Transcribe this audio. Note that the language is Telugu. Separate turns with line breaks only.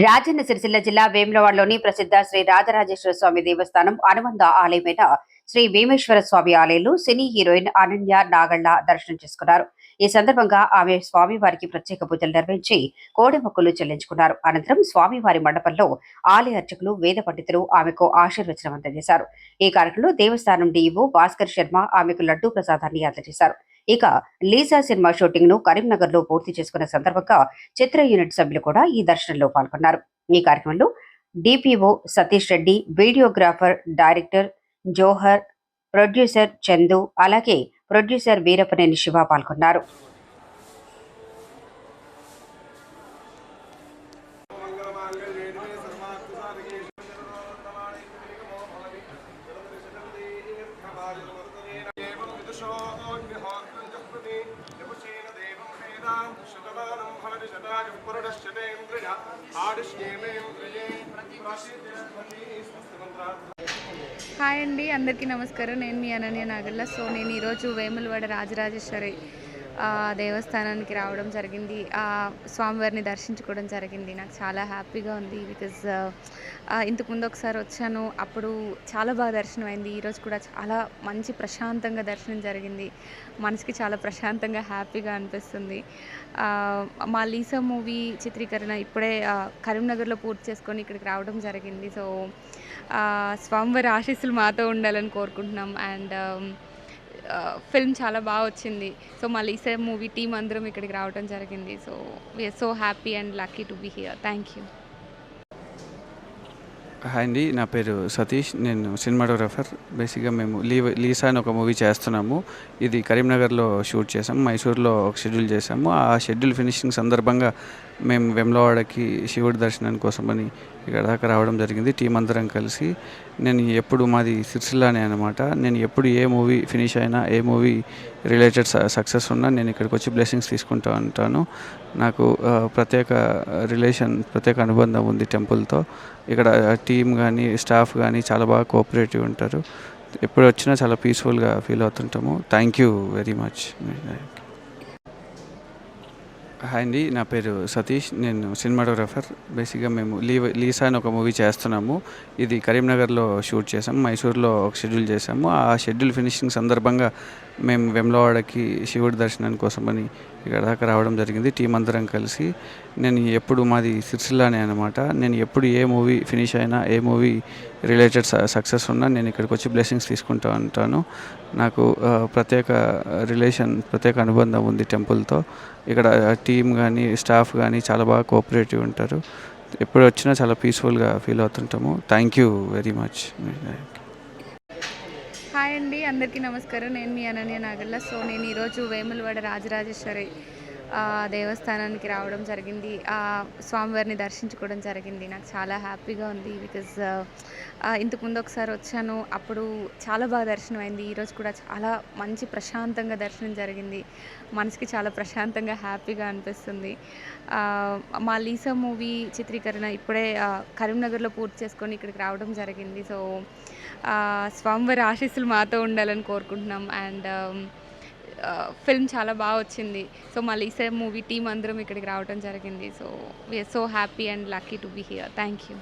రాజన్న సిరిసిల్ల జిల్లా వేములవాడలోని ప్రసిద్ధ శ్రీ రాజరాజేశ్వర స్వామి దేవస్థానం అనుబంధ ఆలయమైన శ్రీ భీమేశ్వర స్వామి ఆలయంలో సినీ హీరోయిన్ అనన్య నాగళ్ల దర్శనం చేసుకున్నారు. ఈ సందర్భంగా ఆమె స్వామివారికి ప్రత్యేక పూజలు నిర్వహించి కోడెమొక్కులు చెల్లించుకున్నారు. అనంతరం స్వామివారి మండపంలో ఆలయ అర్చకులు వేద పండితులు ఆమెకు ఆశీర్వచనం అందజేశారు. ఈ కార్యక్రమంలో దేవస్థానం డీఈఓ భాస్కర్ శర్మ ఆమెకు లడ్డూ ప్రసాదాన్ని అందజేశారు. ఇక లీసా సినిమా షూటింగ్ ను కరీంనగర్ లో పూర్తి చేసుకున్న సందర్భంగా చిత్ర యూనిట్ సభ్యులు కూడా ఈ దర్శనంలో పాల్గొన్నారు. ఈ కార్యక్రమంలో DPO Satish Reddy, videographer director Johar, producer Chandu, అలాగే ప్రొడ్యూసర్ వీరపనేని శివ పాల్గొన్నారు.
హాయ్ అండి, అందరికీ నమస్కారం. నేను మీ అనన్య నాగళ్ళ. సో నేను ఈరోజు వేములవాడ రాజరాజేశ్వరి దేవస్థానానికి రావడం జరిగింది. స్వామివారిని దర్శించుకోవడం జరిగింది. నాకు చాలా హ్యాపీగా ఉంది. బికాజ్ ఇంతకుముందు ఒకసారి వచ్చాను, అప్పుడు చాలా బాగా దర్శనం అయింది. ఈరోజు కూడా చాలా మంచి ప్రశాంతంగా దర్శనం జరిగింది. మనసుకి చాలా ప్రశాంతంగా హ్యాపీగా అనిపిస్తుంది. మా లీసా మూవీ చిత్రీకరణ ఇప్పుడే కరీంనగర్లో పూర్తి చేసుకొని ఇక్కడికి రావడం జరిగింది. సో స్వామివారి ఆశీస్సులు మాతో ఉండాలని కోరుకుంటున్నాం. అండ్ ఫిల్మ్ చాలా బాగా వచ్చింది. సో మా లీసా మూవీ టీం అందరం ఇక్కడికి రావడం జరిగింది. So we are so happy and lucky to be here. Thank you.
Hi అండి, నా పేరు సతీష్. నేను సినిమాటోగ్రాఫర్. బేసిక్గా మేము లీసా అని ఒక మూవీ చేస్తున్నాము. ఇది కరీంనగర్లో షూట్ చేసాము, మైసూర్లో ఒక షెడ్యూల్ చేసాము. ఆ షెడ్యూల్ ఫినిషింగ్ సందర్భంగా మేము వెమ్లవాడకి శివుడి దర్శనం కోసమని ఇక్కడ దాకా రావడం జరిగింది, టీం అందరం కలిసి. నేను ఎప్పుడు మాది సిరిసిల్లానే అనమాట. నేను ఎప్పుడు ఏ మూవీ ఫినిష్ అయినా, ఏ మూవీ రిలేటెడ్ సక్సెస్ ఉన్నా నేను ఇక్కడికి వచ్చి బ్లెస్సింగ్స్ తీసుకుంటూ ఉంటాను. నాకు ప్రత్యేక అనుబంధం ఉంది టెంపుల్తో. ఇక్కడ టీం కానీ స్టాఫ్ కానీ చాలా బాగా కోఆపరేటివ్ ఉంటారు. ఎప్పుడు వచ్చినా చాలా పీస్ఫుల్గా ఫీల్ అవుతుంటాము. Thank you very much. Hi అండి, నా పేరు సతీష్. నేను సినిమాటోగ్రాఫర్. బేసిక్గా మేము లీసా అని ఒక మూవీ చేస్తున్నాము. ఇది కరీంనగర్లో షూట్ చేసాము, మైసూర్లో ఒక షెడ్యూల్ చేసాము. ఆ షెడ్యూల్ ఫినిషింగ్ సందర్భంగా మేము వెమ్లవాడకి శివుడి దర్శనం కోసమని ఇక్కడ దాకా రావడం జరిగింది, టీం అందరం కలిసి. నేను ఎప్పుడు మాది సిరిసిల్లానే అనమాట. నేను ఎప్పుడు ఏ మూవీ ఫినిష్ అయినా, ఏ మూవీ రిలేటెడ్ సక్సెస్ ఉన్నా నేను ఇక్కడికి వచ్చి బ్లెస్సింగ్స్ తీసుకుంటూ ఉంటాను. నాకు ప్రత్యేక అనుబంధం ఉంది టెంపుల్తో. ఇక్కడ టీం కానీ స్టాఫ్ కానీ చాలా బాగా కోఆపరేటివ్ ఉంటారు. ఎప్పుడు వచ్చినా చాలా పీస్ఫుల్గా ఫీల్ అవుతుంటాము. Thank you very much.
Hi అండి, అందరికీ నమస్కారం. నేను మీ అనన్య నాగళ్ళ. సో నేను ఈరోజు వేములవాడ రాజరాజేశ్వరి దేవస్థానానికి రావడం జరిగింది. స్వామివారిని దర్శించుకోవడం జరిగింది. నాకు చాలా హ్యాపీగా ఉంది. బికాజ్ ఇంతకుముందు ఒకసారి వచ్చాను, అప్పుడు చాలా బాగా దర్శనం అయింది. ఈరోజు కూడా చాలా మంచి ప్రశాంతంగా దర్శనం జరిగింది. మనసుకి చాలా ప్రశాంతంగా హ్యాపీగా అనిపిస్తుంది. మా లీసా మూవీ చిత్రీకరణ ఇప్పుడే కరీంనగర్లో పూర్తి చేసుకొని ఇక్కడికి రావడం జరిగింది. సో స్వామివారి ఆశీస్సులు మాతో ఉండాలని కోరుకుంటున్నాం. అండ్ ఫిల్మ్ చాలా బాగా వచ్చింది. సో మా లీసా మూవీ టీం అందరం ఇక్కడికి రావడం జరిగింది. So we are so happy and lucky to be here. Thank you.